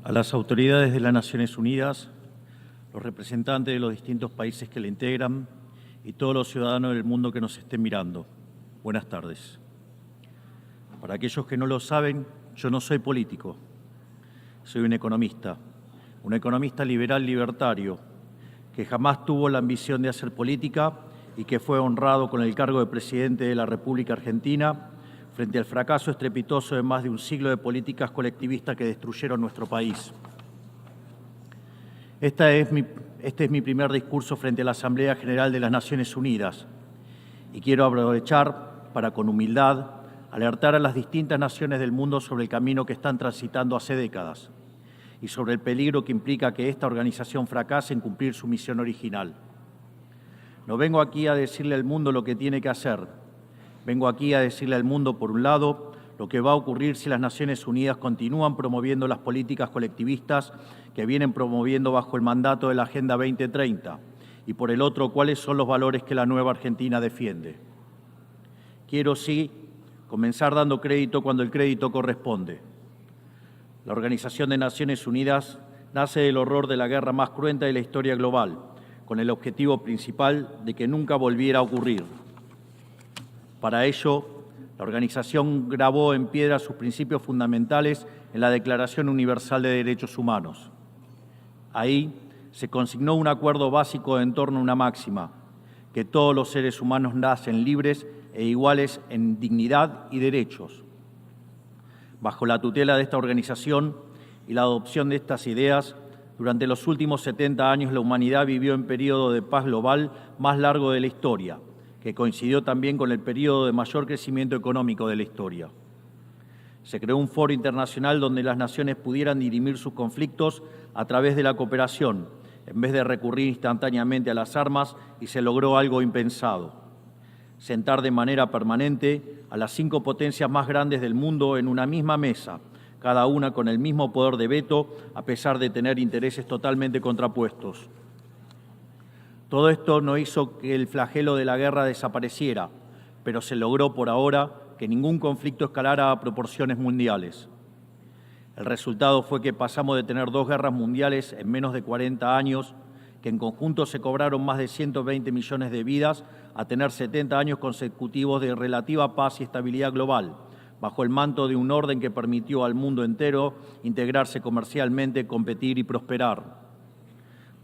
A las autoridades de las Naciones Unidas, los representantes de los distintos países que la integran y todos los ciudadanos del mundo que nos estén mirando, buenas tardes. Para aquellos que no lo saben, yo no soy político, soy un economista liberal libertario, que jamás tuvo la ambición de hacer política y que fue honrado con el cargo de presidente de la República Argentina frente al fracaso estrepitoso de más de un siglo de políticas colectivistas que destruyeron nuestro país. Este es mi primer discurso frente a la Asamblea General de las Naciones Unidas y quiero aprovechar para, con humildad, alertar a las distintas naciones del mundo sobre el camino que están transitando hace décadas y sobre el peligro que implica que esta organización fracase en cumplir su misión original. No vengo aquí a decirle al mundo lo que tiene que hacer. Vengo aquí a decirle al mundo, por un lado, lo que va a ocurrir si las Naciones Unidas continúan promoviendo las políticas colectivistas que vienen promoviendo bajo el mandato de la Agenda 2030, y por el otro, cuáles son los valores que la nueva Argentina defiende. Quiero, sí, comenzar dando crédito cuando el crédito corresponde. La Organización de Naciones Unidas nace del horror de la guerra más cruenta de la historia global, con el objetivo principal de que nunca volviera a ocurrir. Para ello, la organización grabó en piedra sus principios fundamentales en la Declaración Universal de Derechos Humanos. Ahí se consignó un acuerdo básico en torno a una máxima, que todos los seres humanos nacen libres e iguales en dignidad y derechos. Bajo la tutela de esta organización y la adopción de estas ideas, durante los últimos 70 años la humanidad vivió en periodo de paz global más largo de la historia, que coincidió también con el periodo de mayor crecimiento económico de la historia. Se creó un foro internacional donde las naciones pudieran dirimir sus conflictos a través de la cooperación, en vez de recurrir instantáneamente a las armas, y se logró algo impensado: sentar de manera permanente a las 5 potencias más grandes del mundo en una misma mesa, cada una con el mismo poder de veto, a pesar de tener intereses totalmente contrapuestos. Todo esto no hizo que el flagelo de la guerra desapareciera, pero se logró por ahora que ningún conflicto escalara a proporciones mundiales. El resultado fue que pasamos de tener 2 guerras mundiales en menos de 40 años, que en conjunto se cobraron más de 120 millones de vidas, a tener 70 años consecutivos de relativa paz y estabilidad global, bajo el manto de un orden que permitió al mundo entero integrarse comercialmente, competir y prosperar.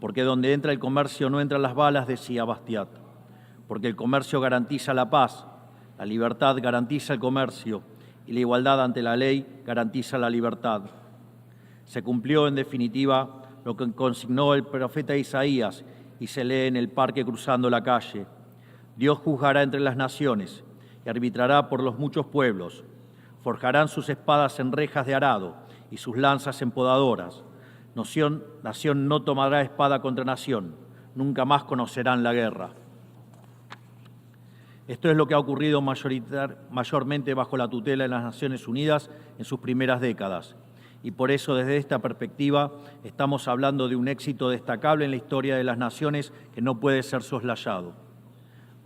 Porque donde entra el comercio no entran las balas, decía Bastiat. Porque el comercio garantiza la paz, la libertad garantiza el comercio y la igualdad ante la ley garantiza la libertad. Se cumplió, en definitiva, lo que consignó el profeta Isaías y se lee en el parque cruzando la calle. Dios juzgará entre las naciones y arbitrará por los muchos pueblos. Forjarán sus espadas en rejas de arado y sus lanzas en podadoras. Nación no tomará espada contra nación, nunca más conocerán la guerra. Esto es lo que ha ocurrido mayormente bajo la tutela de las Naciones Unidas en sus primeras décadas. Y por eso, desde esta perspectiva, estamos hablando de un éxito destacable en la historia de las naciones que no puede ser soslayado.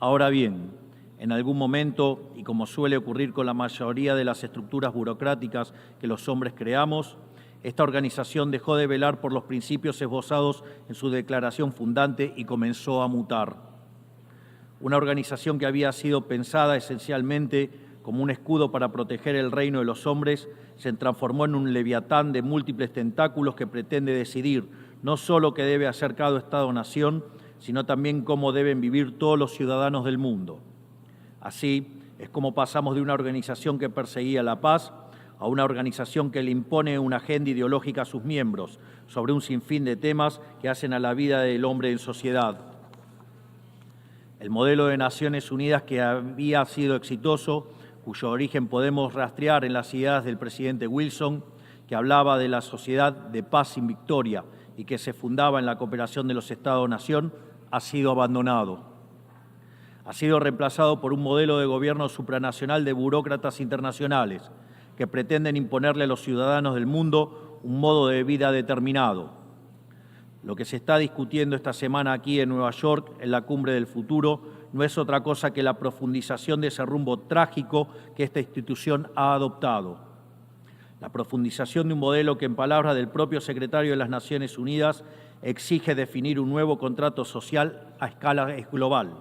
Ahora bien, en algún momento, y como suele ocurrir con la mayoría de las estructuras burocráticas que los hombres creamos, esta organización dejó de velar por los principios esbozados en su declaración fundante y comenzó a mutar. Una organización que había sido pensada esencialmente como un escudo para proteger el reino de los hombres se transformó en un leviatán de múltiples tentáculos que pretende decidir no solo qué debe hacer cada Estado-nación, sino también cómo deben vivir todos los ciudadanos del mundo. Así es como pasamos de una organización que perseguía la paz a una organización que le impone una agenda ideológica a sus miembros sobre un sinfín de temas que hacen a la vida del hombre en sociedad. El modelo de Naciones Unidas, que había sido exitoso, cuyo origen podemos rastrear en las ideas del presidente Wilson, que hablaba de la sociedad de paz sin victoria y que se fundaba en la cooperación de los Estados-nación, ha sido abandonado. Ha sido reemplazado por un modelo de gobierno supranacional de burócratas internacionales que pretenden imponerle a los ciudadanos del mundo un modo de vida determinado. Lo que se está discutiendo esta semana aquí en Nueva York, en la Cumbre del Futuro, no es otra cosa que la profundización de ese rumbo trágico que esta institución ha adoptado. La profundización de un modelo que, en palabras del propio secretario de las Naciones Unidas, exige definir un nuevo contrato social a escala global,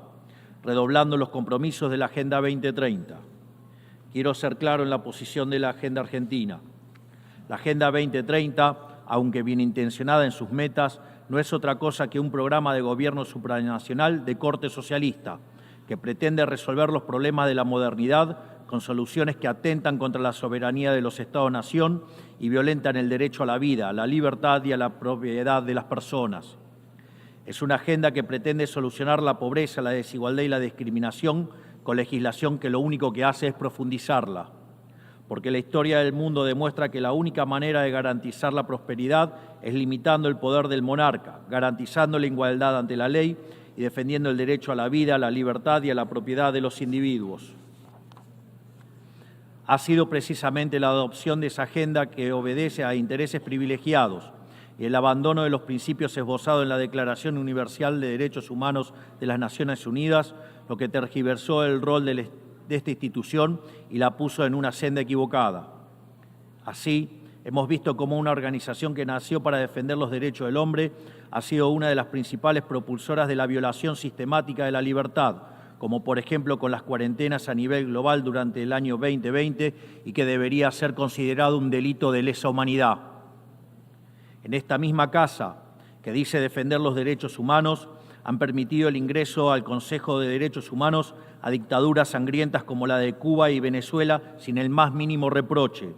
redoblando los compromisos de la Agenda 2030. Quiero ser claro en la posición de la Agenda Argentina. La Agenda 2030, aunque bien intencionada en sus metas, no es otra cosa que un programa de gobierno supranacional de corte socialista, que pretende resolver los problemas de la modernidad con soluciones que atentan contra la soberanía de los Estados-nación y violentan el derecho a la vida, a la libertad y a la propiedad de las personas. Es una agenda que pretende solucionar la pobreza, la desigualdad y la discriminación con legislación que lo único que hace es profundizarla. Porque la historia del mundo demuestra que la única manera de garantizar la prosperidad es limitando el poder del monarca, garantizando la igualdad ante la ley y defendiendo el derecho a la vida, a la libertad y a la propiedad de los individuos. Ha sido precisamente la adopción de esa agenda que obedece a intereses privilegiados y el abandono de los principios esbozados en la Declaración Universal de Derechos Humanos de las Naciones Unidas lo que tergiversó el rol de esta institución y la puso en una senda equivocada. Así, hemos visto cómo una organización que nació para defender los derechos del hombre ha sido una de las principales propulsoras de la violación sistemática de la libertad, como por ejemplo con las cuarentenas a nivel global durante el año 2020 y que debería ser considerado un delito de lesa humanidad. En esta misma casa, que dice defender los derechos humanos, han permitido el ingreso al Consejo de Derechos Humanos a dictaduras sangrientas como la de Cuba y Venezuela sin el más mínimo reproche.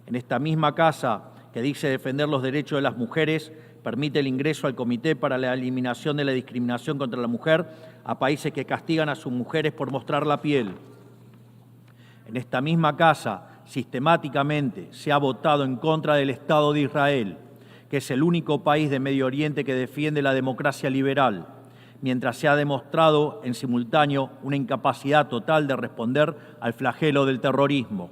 En esta misma casa, que dice defender los derechos de las mujeres, permite el ingreso al Comité para la Eliminación de la Discriminación contra la Mujer a países que castigan a sus mujeres por mostrar la piel. En esta misma casa, sistemáticamente, se ha votado en contra del Estado de Israel, que es el único país de Medio Oriente que defiende la democracia liberal, mientras se ha demostrado en simultáneo una incapacidad total de responder al flagelo del terrorismo.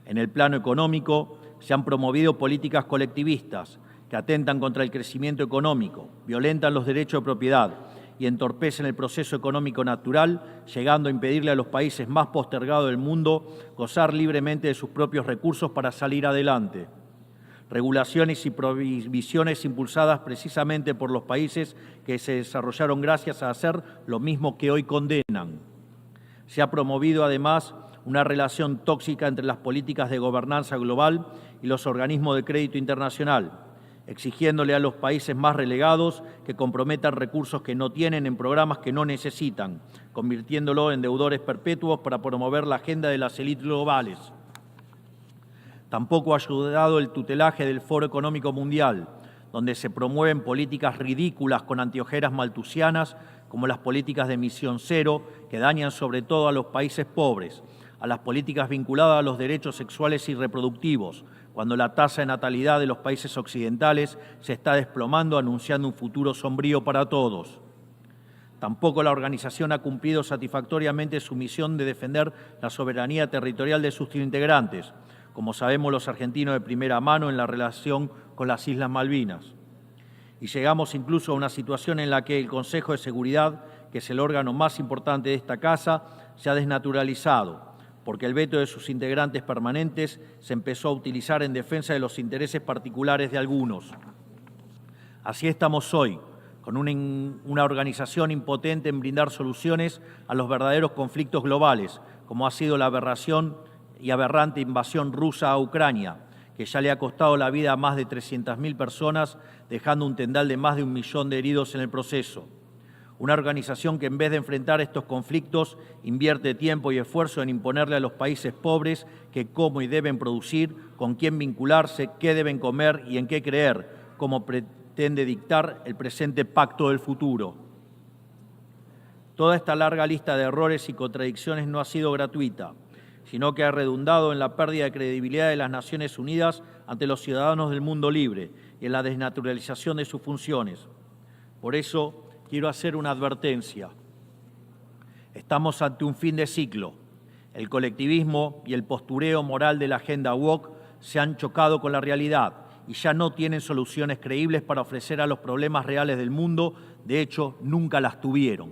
En el plano económico, se han promovido políticas colectivistas que atentan contra el crecimiento económico, violentan los derechos de propiedad y entorpecen el proceso económico natural, llegando a impedirle a los países más postergados del mundo gozar libremente de sus propios recursos para salir adelante. Regulaciones y prohibiciones impulsadas precisamente por los países que se desarrollaron gracias a hacer lo mismo que hoy condenan. Se ha promovido además una relación tóxica entre las políticas de gobernanza global y los organismos de crédito internacional, exigiéndole a los países más relegados que comprometan recursos que no tienen en programas que no necesitan, convirtiéndolo en deudores perpetuos para promover la agenda de las élites globales. Tampoco ha ayudado el tutelaje del Foro Económico Mundial, donde se promueven políticas ridículas con anteojeras maltusianas, como las políticas de emisión cero, que dañan sobre todo a los países pobres, a las políticas vinculadas a los derechos sexuales y reproductivos, cuando la tasa de natalidad de los países occidentales se está desplomando, anunciando un futuro sombrío para todos. Tampoco la organización ha cumplido satisfactoriamente su misión de defender la soberanía territorial de sus integrantes, como sabemos los argentinos de primera mano en la relación con las Islas Malvinas. Y llegamos incluso a una situación en la que el Consejo de Seguridad, que es el órgano más importante de esta casa, se ha desnaturalizado, porque el veto de sus integrantes permanentes se empezó a utilizar en defensa de los intereses particulares de algunos. Así estamos hoy, con una organización impotente en brindar soluciones a los verdaderos conflictos globales, como ha sido la aberración y aberrante invasión rusa a Ucrania, que ya le ha costado la vida a más de 300.000 personas, dejando un tendal de más de 1 millón de heridos en el proceso. Una organización que en vez de enfrentar estos conflictos invierte tiempo y esfuerzo en imponerle a los países pobres que cómo y deben producir, con quién vincularse, qué deben comer y en qué creer, como pretende dictar el presente pacto del futuro. Toda esta larga lista de errores y contradicciones no ha sido gratuita, sino que ha redundado en la pérdida de credibilidad de las Naciones Unidas ante los ciudadanos del mundo libre y en la desnaturalización de sus funciones. Por eso, quiero hacer una advertencia. Estamos ante un fin de ciclo. El colectivismo y el postureo moral de la agenda woke se han chocado con la realidad y ya no tienen soluciones creíbles para ofrecer a los problemas reales del mundo. De hecho, nunca las tuvieron.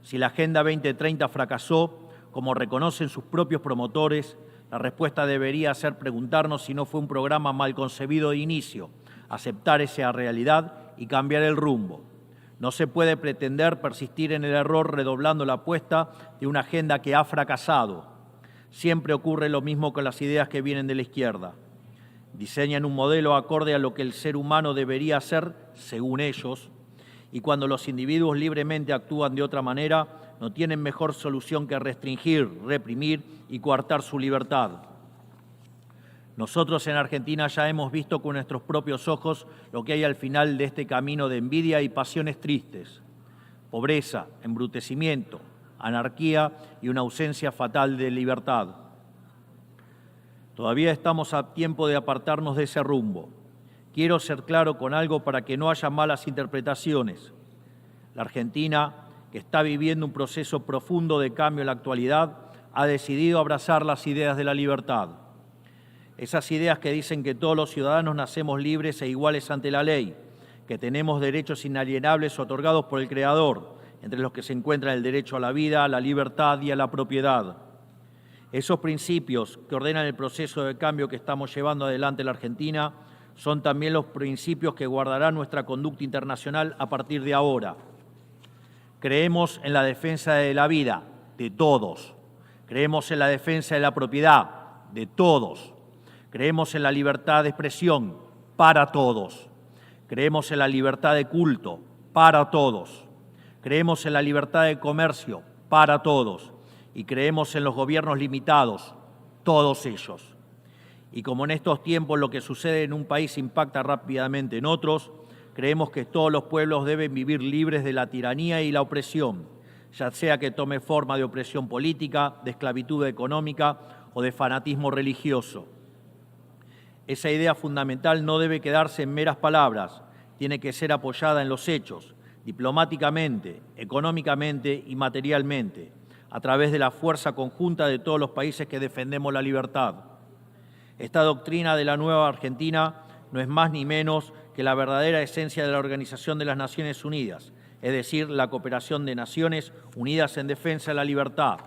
Si la Agenda 2030 fracasó, como reconocen sus propios promotores, La respuesta debería ser preguntarnos si no fue un programa mal concebido de inicio, aceptar esa realidad y cambiar el rumbo. No se puede pretender persistir en el error redoblando la apuesta de una agenda que ha fracasado. Siempre ocurre lo mismo con las ideas que vienen de la izquierda. Diseñan un modelo acorde a lo que el ser humano debería ser, según ellos, y cuando los individuos libremente actúan de otra manera, no tienen mejor solución que restringir, reprimir y coartar su libertad. Nosotros en Argentina ya hemos visto con nuestros propios ojos lo que hay al final de este camino de envidia y pasiones tristes. Pobreza, embrutecimiento, anarquía y una ausencia fatal de libertad. Todavía estamos a tiempo de apartarnos de ese rumbo. Quiero ser claro con algo para que no haya malas interpretaciones. La Argentina, que está viviendo un proceso profundo de cambio en la actualidad, ha decidido abrazar las ideas de la libertad. Esas ideas que dicen que todos los ciudadanos nacemos libres e iguales ante la ley, que tenemos derechos inalienables otorgados por el Creador, entre los que se encuentran el derecho a la vida, a la libertad y a la propiedad. Esos principios que ordenan el proceso de cambio que estamos llevando adelante en la Argentina son también los principios que guardarán nuestra conducta internacional a partir de ahora. Creemos en la defensa de la vida de todos. Creemos en la defensa de la propiedad de todos. Creemos en la libertad de expresión para todos. Creemos en la libertad de culto para todos. Creemos en la libertad de comercio para todos. Y creemos en los gobiernos limitados, todos ellos. Y como en estos tiempos lo que sucede en un país impacta rápidamente en otros, creemos que todos los pueblos deben vivir libres de la tiranía y la opresión, ya sea que tome forma de opresión política, de esclavitud económica o de fanatismo religioso. Esa idea fundamental no debe quedarse en meras palabras, tiene que ser apoyada en los hechos, diplomáticamente, económicamente y materialmente, a través de la fuerza conjunta de todos los países que defendemos la libertad. Esta doctrina de la nueva Argentina no es más ni menos que la verdadera esencia de la Organización de las Naciones Unidas, es decir, la cooperación de Naciones Unidas en defensa de la libertad.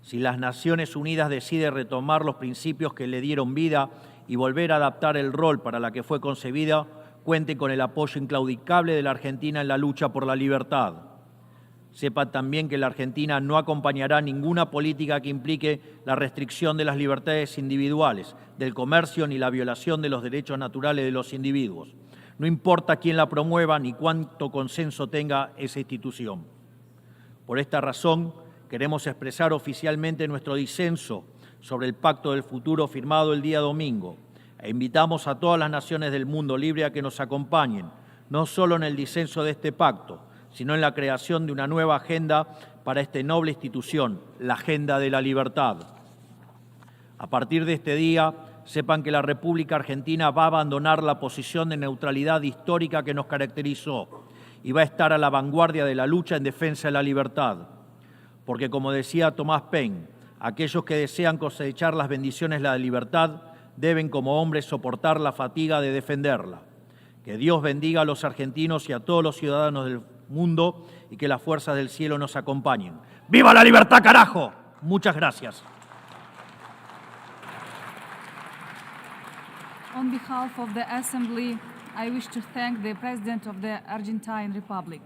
Si las Naciones Unidas deciden retomar los principios que le dieron vida y volver a adaptar el rol para la que fue concebida, cuente con el apoyo inclaudicable de la Argentina en la lucha por la libertad. Sepa también que la Argentina no acompañará ninguna política que implique la restricción de las libertades individuales, del comercio ni la violación de los derechos naturales de los individuos. No importa quién la promueva ni cuánto consenso tenga esa institución. Por esta razón, queremos expresar oficialmente nuestro disenso sobre el Pacto del Futuro firmado el día domingo e invitamos a todas las naciones del mundo libre a que nos acompañen, no solo en el disenso de este pacto, sino en la creación de una nueva agenda para esta noble institución, la agenda de la libertad. A partir de este día, sepan que la República Argentina va a abandonar la posición de neutralidad histórica que nos caracterizó y va a estar a la vanguardia de la lucha en defensa de la libertad. Porque, como decía Thomas Paine, aquellos que desean cosechar las bendiciones de la libertad deben como hombres soportar la fatiga de defenderla. Que Dios bendiga a los argentinos y a todos los ciudadanos del mundo y que las fuerzas del cielo nos acompañen. ¡Viva la libertad, carajo! Muchas gracias. On behalf of the Assembly, I wish to thank the President of the Argentine Republic.